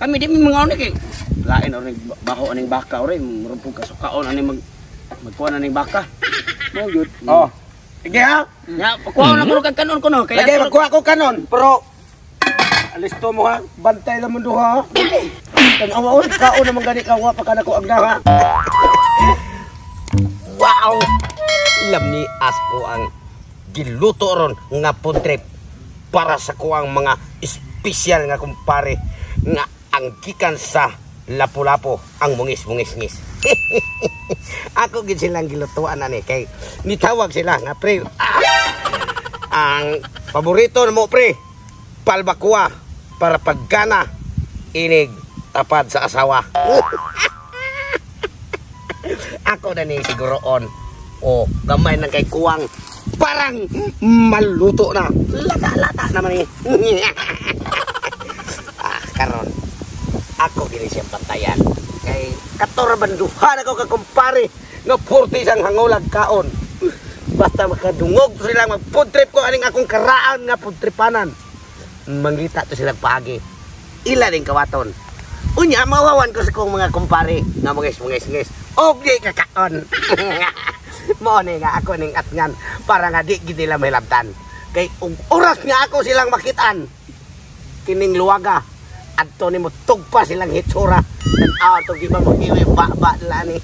Kami di mga onik eh. Lain onik baho aning baka ore, murumpog kasukaon aning magkuha aning baka. Mo gyud. Oh. Sige ha. Ya, pakuha na ko kag kanon ko no. Kaya magkuha ko kanon, pero alisto mo ha. Bantay lang mo duha. Tanawa oi, kaon naman gani ka wa pa kana ko agda ha. Wow! Lam ni Asko ang giluto ron nga food trip para sa kuang mga espesyal nga kumpare nga ang gikan sa Lapu-Lapu ang mungis-mungis-ngis. Ako gid silang gilutuan ani kay nitawag sila nga pre. Ang paborito mo pre, palbakwa para pagkana inig tapad sa asawa. Ako na ni siguroon. O, gamay ng kay kuwang parang maluto na. Lata-lata naman eh. Karon, ako gini siyang bantayan. Kay katorbanduhan ako kakumpare nga 40 sang hangulag kaon. Basta makadungog sila mag-food trip ko aning akong karaan nga food tripanan. Manggita to silang pagi. Ila ning kawaton. Unya, mawawan ko sa kong mga kumpare nga mungis-mungis-ngis. Okay kakaon. Mo ni nga ako ning atngan para nga di gid nila mahilabtan. Kay oras nga ako silang makitaan. Kining luwaga adto nimo tugpa silang hitsura. Tan-aw to giba magiwi ba la ni.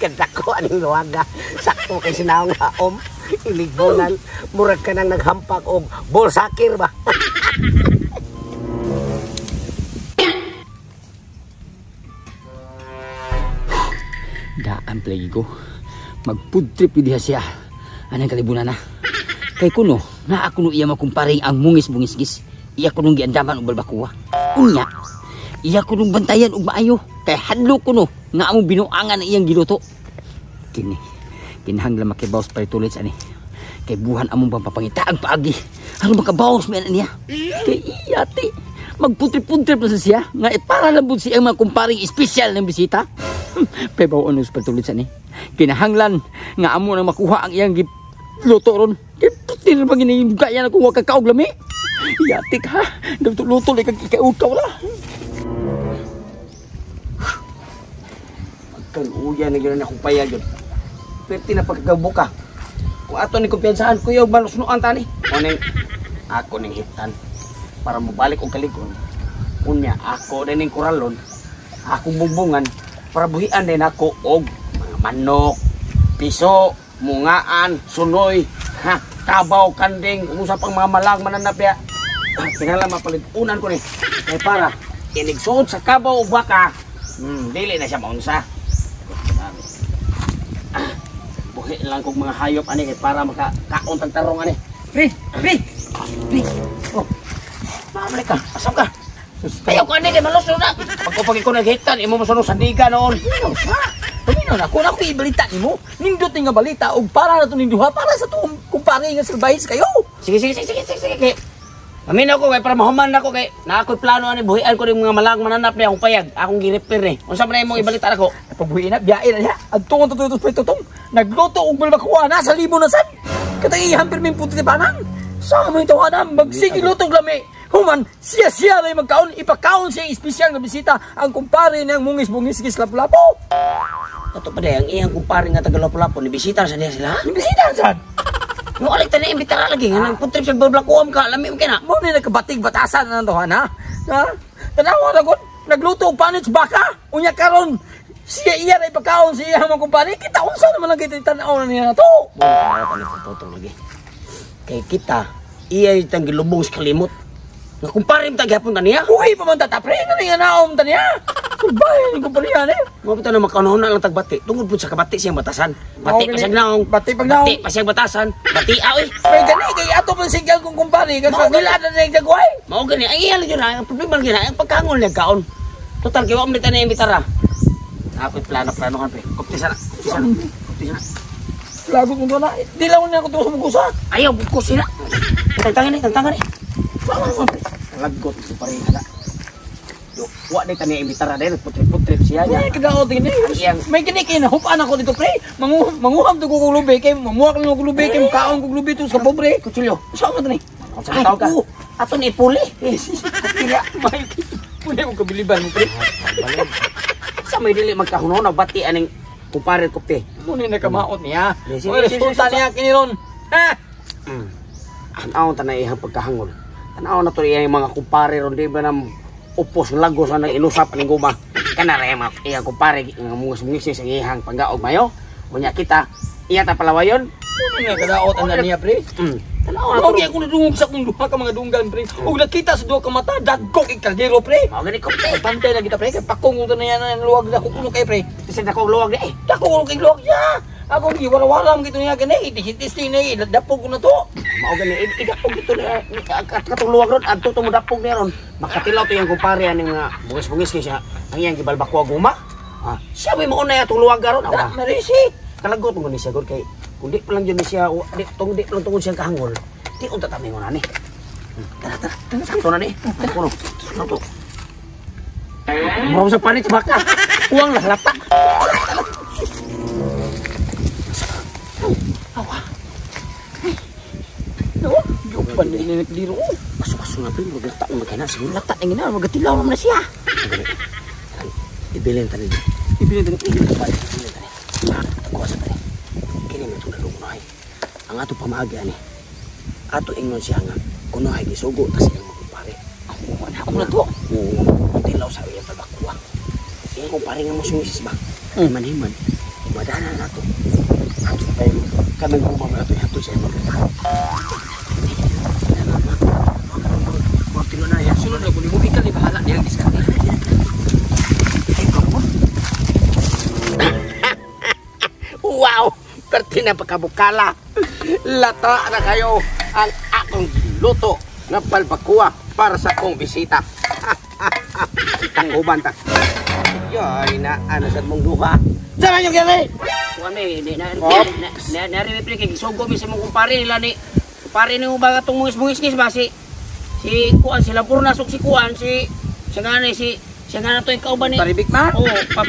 Kadako aning luwaga. Sakto kay sinawong haom. Iligbonan murag ka nang naghampak og bolsakir ba. Daan play ko. Mag-food trip diha siya. Anang kalibunan na. Kay kuno, na ako no iya makumparing ang mungis-mungis-gis. Iya ko nung giandaman og balbakuwa. Unya, iya ko nung bantayan og maayo. Kay hadlo ko no, nga among binuangan ang iyang giluto. Kini, kinahanglan makibaws pa itulit ani. Kay buhan among pampapangitaan paagi. Ano makabawas man niya? Kay iya ti. Magputrip-putrip na siya. Nga para labod siya ang mga kumparing espesyal ng bisita. Pebaw ano sa pagtulit sa ni. Kinahanglan nga amo nang makuha ang iyang luto ron. Kay putir pa gini gaya na kung wag kakaog lami. Yatik ha. Luto-luto kag ikaukaw la. Pagkaluya na gano'n akong payag yun. Pwede na pagkagabuka. Kung ato ni kumpiyansahan, kuya, malusnuan tani. Ako ning hitan. Para mabalik og kalikon. Unya, ako rin ning kuralon. Akong bumbungan. Para buhian din ako og mga manok, piso, mungaan, sunoy, ha, kabaw, kanding, usap pang mga malang mananapya. Kinala mapalitunan ko ni. Kaya para, inigsuod sa kabaw o baka, dili na siya maunsa. Buhi lang kong mga hayop ani kay para makakaon tag tarong ani. Pre. Oh. Mamalik ka. Asam ka. Ayaw ka ni kay malusno na. Pagkupagi ko naghektan imo masunod sandiga noon. Tumino na ko ibalita nimo. Nindot nga balita og para na to ning duha para sa tuong kumpare nga survive kayo. Sige. Amin ako kay para mahuman ako kay na ako'y plano ani buhian ko ning mga malang mananap niya akong payag. Akong gi-repair ni. Unsa man imong ibalita nako? Pagbuhi na biyae na niya. Adtong tututos pa itutong. Nagluto og balbakuwa na sa libo na sad. Katagihan pirmin puti banang. Sa mo ito hanam magsige lutog lami. Human siya ray magkaon ipakaon siya espesyal nga bisita ang kumpare niyang mungis-mungis Lapu-Lapu. Ato pa day ang iyang kumpare nga taga Lapu-Lapu ni bisita sa diha sila. Ni bisita sad. No alay tani imbitara lagi nga nang putrip sa balbakuam ka lami mo kina. Mo ni nakabatig batasan na to ha. Tanawa ra gud nagluto og panits baka. Unya karon siya ray pagkaon siya ang kumpare kita unsa naman lang kita tan-aw niya na to. Wala pa ni totoo lagi. Kay kita iya itang gilubong sa kalimot. Nga kumpare mo tagyapon taniya. Uy, paman tatapre na niya naom taniya. Surbay, kumpare yan eh. Mga pita na makanahon na lang tagbati. Tungod po sa kabati siyang batasan. Bati pa siyang naong. Bati pag naong. Bati pa siyang batasan. Bati aoy. May gani, kay ato pang sigal kong kumpare. Kagagilada na yung jagway. Mao gani, ang iyan yun ha. Ang problema lang yun ha. Ang pagkangol niya kaon. Total, kaya wak malita na yung bitara. Ako'y plano-planohan pe. Kuptisa na. Lagot mo na. Di lang niya ako tuwa sa mukusa. Ayaw, bukos sila. Tangtangan eh. Lagot sa pareha na. Wa day tani imbitara day nagputrip-putrip siya niya. Ay kadaot ini. May gini kay nahupan ako dito pre. Manguham to ko lubi kay mamuak lang ko lubi kay kaon ko lubi to sa pobre. Kutsilyo. Saan mo tani? Sa tao ka. Ato ni puli. Kaya may Pwede mo kabiliban mo, pre. Sa may dili magkahunaw na bati aning kumpare ko pe. Muna nakamaot niya. Sige, Oy, sige, resulta sige. niya kiniron. Ha? Tanaw tanay ihang pagkahangol. Tanaw na to iyang mga kumpare ron di ba nang upos ng lagos na inusap ning guma. Kana ra mga iyang kumpare nga mungis sa ihang panggaog mayo. Unya kita iya ta palawayon. Muna kadaot ang niya, pre. Tanaw na to. Okay, ako nadungog sa kong duha ka mga dunggan, pre. Huwag nakita sa duha ka mata, dagkog ikaldero, pre. Mao gani ko pe. Pantay lang kita, pre. Kaya pakong ito na yan ang luwag na kukulo kay, pre. Kasi dako luwag di. Dako kay luwag niya. Ako hindi wala-wala mo gito niya gani. Itising na dapog ko na to. Mao gani idapog dito na katong luwag ron adto to mo dapog ni ron. Makatilaw to yang kumpare aning nga bungis-bungis kay siya. Ang iyang gibalbakwa guma. Siya may mo na atong luwag ron. Da, marisi. Kalagot mo ni siya gud kay kundi pa lang jud ni siya di pa lang tungod siyang kahangol. Di unta ta mingon ani. Tara. Sakto na ni. Kuno. Sakto. Mo sa panit baka. Uwang lah lapa. Yung panday na nagliro. Paso na pin magata magana siguro. Latat ang gina, magatilaw naman na siya. Ibilin tani. Ibilin na Ibilin tani. Ako sa tani. Kini mo tungod kunohay. Ang ato pamaagi ani. Ato ingon siya nga kunohay gisugo tas iyang magkumpare. Ako na to. Tilaw sa iyang pagbakuha. Iyang kumpare nga musumisis ba? Himan-himan. Madana na to. Ato tayo. Kaming kumama na to. Ato siya magkumpare. Na yan. Sunod na kung mo ikal, bahala niya ang diskarte. Wow! Perti na pagkabukala. Lata na kayo ang akong luto na palbakuha para sa akong bisita. Ang uban ta. Yoy na ano sa mong duha. Sama nyo kaya Kuwame, narinig pre, kay sugo mi sa mong kumpare nila ni. Kumpare ni mo ba itong mungis-mungis ba si Kuan, sila puro nasok si Kuan, siya nga na to yung kauban ni. Paribik ma? Oo,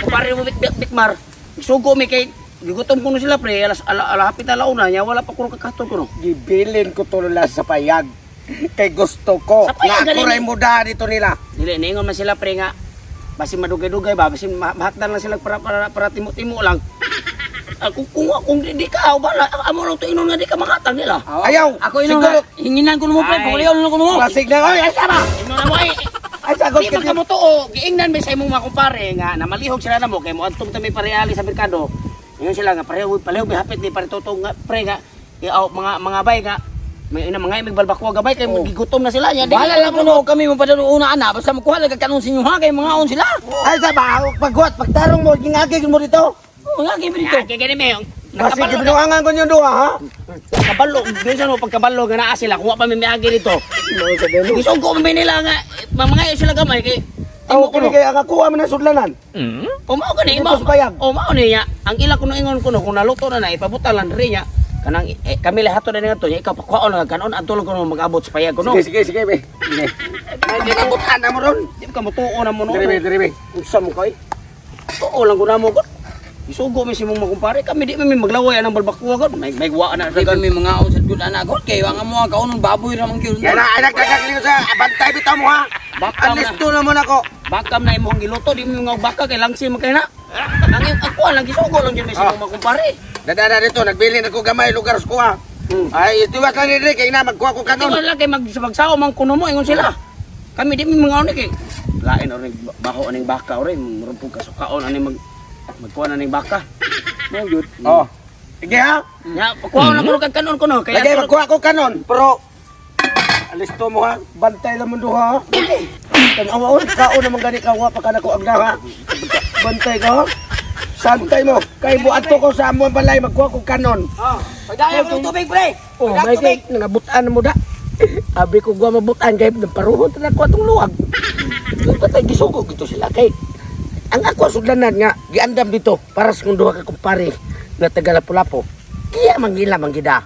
pare mo Bikmar. Sugo mi kay gigutom ko no sila pre, alahapit na launa niya, wala pa ko kakaton ko no. Gibilin ko to nila sa payag. Kay gusto ko. Sa payag, Nga ako galing. ray muda dito nila. Dili, naingon man sila pre nga, basi madugay-dugay ba, basi mahakdan lang sila para timo-timo lang. Kung di ka, amo lang to inon nga di ka makatang nila. Ayaw! Ako inon nga, hinginan ko mo pre, pagaliyon ko mo. Masig na, oy, asa ba? Inon na mo ay, Ay, sagot di ka man ka mo to o, giingnan ba sa imong mga kumpare nga, namalihog sila na mo, kay mo antong tamay pareali sa merkado. Ngayon sila nga, pareho hapit ni paritotong nga, pre nga, mga bay nga, may mga balbakwa gabay kay gigutom na sila nya. Wala lang kuno kami mo padalo una ana basta magkuha lang kanon sinyo ha kay mga on sila. Ay, sa ba? Pagguat, pagtarong mo, gingagig mo dito. Oh, nga kay dito. Kay gani me. Kasi gibinuangan ko yung duha, ha? Kabalo, bisan mo pagkabalo nga naa sila kuha pa mi miagi dito. Gisugo mi nila nga mga sila gamay kay Ako kini kay akakuha man ang sudlanan. O mao gani Dito mo. sa payag. O mao niya. Ang ila kuno ingon kuno kung naluto na ipabutalan ri niya. Kanang kami lahat to na nga to, ikaw pakuha lang kanon adto lang kuno mag-abot sa payag kuno. Sige, be. Sige. Ay, nabutan na mo ron. Di ka motuo na mo no. Diribe. Unsa mo kay? Tuo lang kuno mo ko. Isugo mi si mong makumpare kami di mi maglaway anang balbakuha gud. May wa na Di kami mga on sa good anak ko. Kaya ang mo kaunong baboy ramang gyud. Yan na, ay nagkakakliw sa bantay bitaw mo, ha? Bakam na. Alisto naman ako. Bakam na imong giluto di mo nga baka kay langsi man kay na. Ang ako lang gisugo lang gyud mi si mong makumpare. Dadada dito, nagbili na ko gamay lugar sa kuha. Ay, itiwas lang ni kay na magkuha ko Kanon kanon. lang kay magsabagsaw man kuno mo ingon sila. Kami di mi mga oni kay lain oring bako aning baka ore murumpog ka sukaon ani magkuha na ning baka. Mo gyud. Oh. Sige, ha? Ya, pakuha na kuno kag kanon kuno kay Lagay magkuha ko kanon, pero alisto mo, ha? Bantay lang mo duha, ha? Tanawa, kaon naman gani kawa pa ka na ko agda, ha? Bantay ka, ha? Santay mo. Kay buat to ko sa amuan balay, magkuha ko kanon. Oh, pagdaya mo tubig pre. Oh, may kay nangabutan mo da. Abi ko gwa mabutan kay paruhon ta ko atong luwag. Ito tay gisugo gito sila kay. Ang ako sudlanan nga giandam dito para sa duha ka kumpare nga taga Lapu-Lapu. Kiya manggila manggida.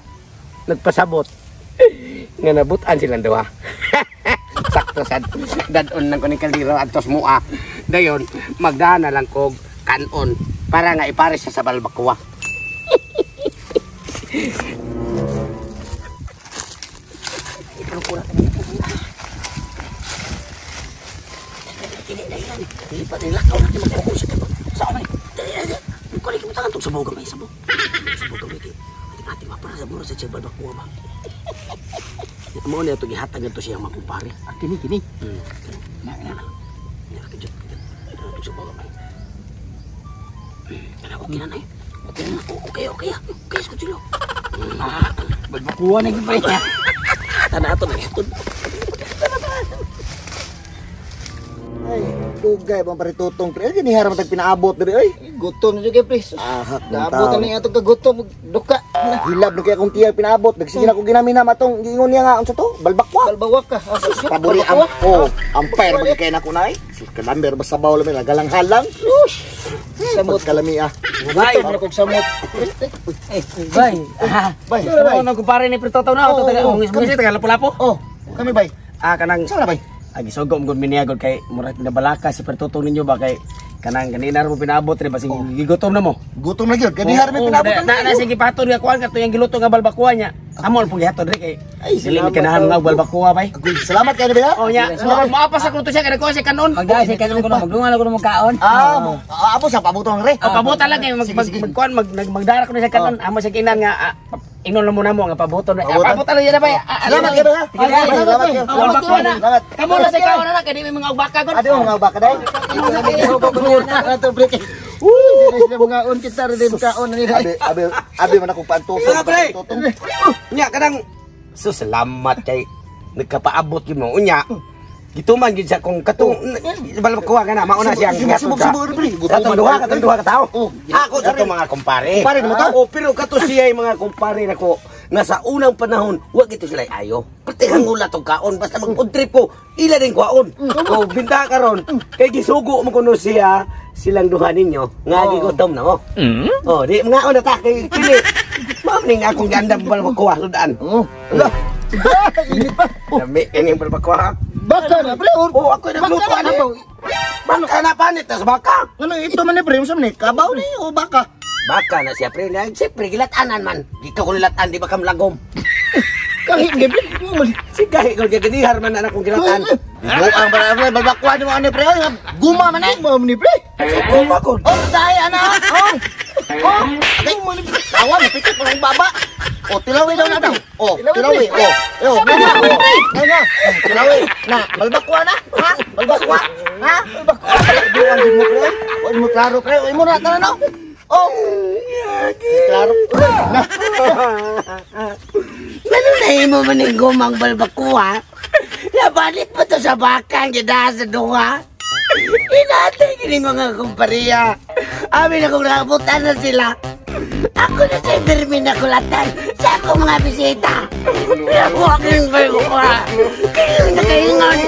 Nagpasabot. Nga nabutan silang duha. Sakto sad dadon nang kuning kaliro antos mua. Dayon magdana lang kog kanon para nga ipares sa balbakuwa. Dili na yan. Dili pa nila. Ikaw natin magkukusap ito. Saan man? Dili na yan. Ikaw na kimutangan itong sabaw gamay. Sabaw. Sabaw gamay. Ating-ating mapara sa mura sa Chel Balbacoa ba? Mo na ito gihatag ito siyang makumpare. Kini. Na. Nakakijot. Itong sabaw gamay. Okay na na eh. Okay na. Okay. Okay, Skuchilo. Balbacoa na gyud pre. Tana ato na ito. Ay, dugay bang paritutong pre. Ay, ginihara matag pinaabot diri ay. Gutom na juga pre. Ahak ng Naabot tao. ni atong kagutom duka. Hilab na kaya kung tiya pinaabot. Nagsige na ko ginamina matong giingon niya nga unsa to? Balbakwa. Balbawa ka. Pabori ang ampere ba kay nako nay? Kalamber ba sabaw lamin galang halang. Samot kalami ah. Bay, na kog samot. Bay. Bay, Ano nang kumpare ni Pritotaw na auto taga ungis-ungis taga lapu-lapo. Oh, kami bay. Kanang Saan na bay? gisogom gud miniagod kay murag nabalaka si pertutong ninyo ba kay kanang ganina mo pinaabot ri basing gigutom na mo. Gutom na gyud. Kani har may pinaabot Na sige paton nga kuan kato yung giluto nga balbacoa nya. Amol pug gihatod ri kay Ay, dili salamat, kanahan nga tol. balbacoa bay. Salamat kayo ba? Oh nya, maapas ako to siya kada ko si kanon. Magdala si kanon ko na magdungan ako ng kaon. Abo sa pabutong re. Pabuta lang kay magkuan magdara ko na siya kanon. Amo siya kinan nga inon lang mo na mo nga pabuton. Pabuta lang yan bay. Salamat kayo ba? Salamat kayo. Balbacoa na. Salamat. Kamo na sa kaon na kay di may mga ubaka gud. Ade mo nga baka dai. Ato break. Dinis na mga on kita rin kaon ni dai. Abi man ako pantuso. Nga pre. Nya kadang salamat kay nagkapaabot yun mo. Unya, gituman yun siya kung katong balbacoa ka na, mauna siyang gatod sa katong duha ka tao. Ako sa itong mga kumpare. Kumpare mo ka? Pero kato siya yung mga kumpare na ko nga sa unang panahon, wag ito sila ayo. Pati hangula tong kaon, basta mag-trip ko, ila din kwaon. O binta ka ron, kay gisugo mo kuno siya, silang duha ninyo, nga gigutom na mo. Oh, di mga on attack kay pili. Mamning akong ganda balbacoa sudaan. Ala. Init pa. Dami kaning balbacoa. Baka na pre. Oh, ako nagluto ani. Baka na panit tas baka. Ano ito man ni pre, unsa man ni? Kabaw ni o baka? Baka na siya pre, siyempre gilatanan man. Ikaw ko nilatan di ba kam lagom. Kahit di pre. Sige, ko gidihar man anak kong gilatan. Buang para pre, balbakwa ni mo ani pre. Guma man ay. Guma ni pre. Guma ko. Oh, dai ana. Oh, agay mo ni awan pitik ko ng baba. Oh, tilawi daw na daw. Oh, tilawi. Oh, na. Tilawi. Na, balbakwa na. Ha? Balbakwa. Ha? Balbakwa. Buang din mo pre. Wala mo klaro pre. Oy mo na tanaw. Oh. Klaro. Na. Nalunahin mo man yung gumang balbacoa. Nabalit pa to sa bakang gida sa dunga. Inatay kining mga kumpariya. Amin akong nakabutan na sila. Ako na sa Bermin na kulatan sa akong mga bisita. Ako aking balbacoa. Kayo na kaingon.